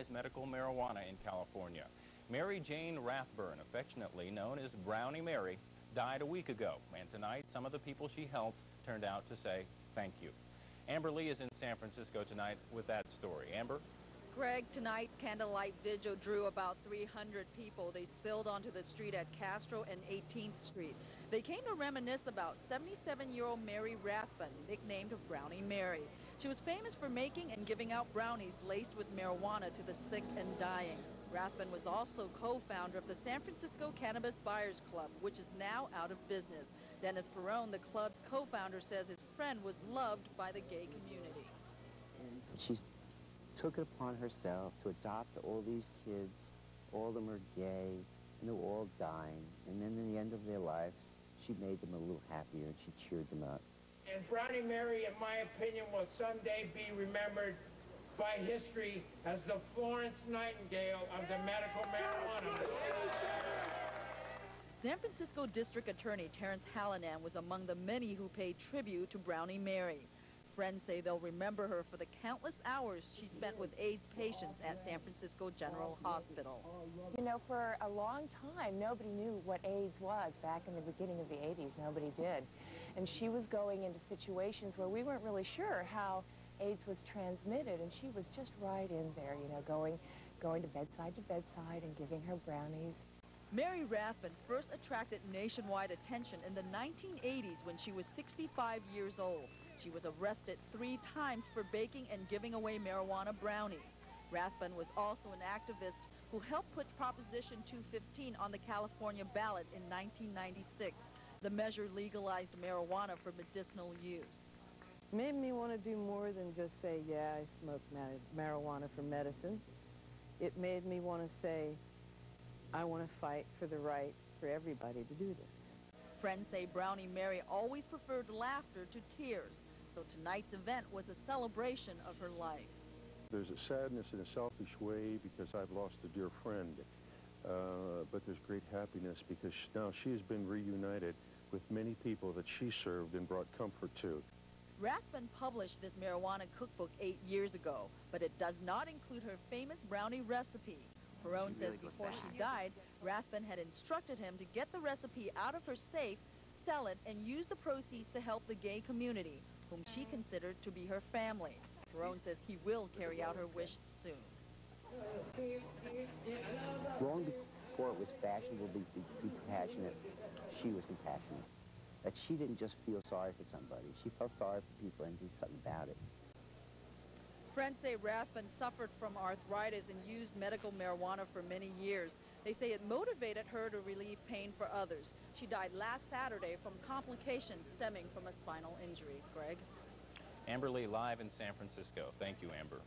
legalize medical marijuana in California. Mary Jane Rathbun, affectionately known as Brownie Mary, died a week ago, and tonight some of the people she helped turned out to say thank you. Amber Lee is in San Francisco tonight with that story. Amber? Greg, tonight's candlelight vigil drew about 300 people. They spilled onto the street at Castro and 18th Street. They came to reminisce about 77-year-old Mary Rathbun, nicknamed Brownie Mary. She was famous for making and giving out brownies laced with marijuana to the sick and dying. Rathbun was also co-founder of the San Francisco Cannabis Buyers Club, which is now out of business. Dennis Peron, the club's co-founder, says his friend was loved by the gay community. She took it upon herself to adopt all these kids. All of them are gay, and they're all dying. And then in the end of their lives, she made them a little happier, and she cheered them up. And Brownie Mary, in my opinion, will someday be remembered by history as the Florence Nightingale of the medical marijuana. San Francisco District Attorney Terrence Hallinan was among the many who paid tribute to Brownie Mary. Friends say they'll remember her for the countless hours she spent with AIDS patients at San Francisco General Hospital. You know, for a long time, nobody knew what AIDS was. Back in the beginning of the 80s, nobody did. And she was going into situations where we weren't really sure how AIDS was transmitted, and she was just right in there, you know, going to bedside and giving her brownies. Mary Rathbun first attracted nationwide attention in the 1980s when she was 65 years old. She was arrested 3 times for baking and giving away marijuana brownies. Rathbun was also an activist who helped put Proposition 215 on the California ballot in 1996. The measure legalized marijuana for medicinal use. Made me want to do more than just say, yeah, I smoke marijuana for medicine. It made me want to say, I want to fight for the right for everybody to do this. Friends say Brownie Mary always preferred laughter to tears, so tonight's event was a celebration of her life. There's a sadness in a selfish way because I've lost a dear friend, but there's great happiness because now she has been reunited with many people that she served and brought comfort to. Rathbun published this marijuana cookbook 8 years ago, but it does not include her famous brownie recipe. Peron says before she died, Rathbun had instructed him to get the recipe out of her safe, sell it, and use the proceeds to help the gay community, whom she considered to be her family. Peron says he will carry out her wish soon. Long before it was fashionable to be compassionate, she was compassionate. That she didn't just feel sorry for somebody. She felt sorry for people and did something about it. Friends say Rathbun suffered from arthritis and used medical marijuana for many years. They say it motivated her to relieve pain for others. She died last Saturday from complications stemming from a spinal injury. Greg? Amber Lee live in San Francisco. Thank you, Amber.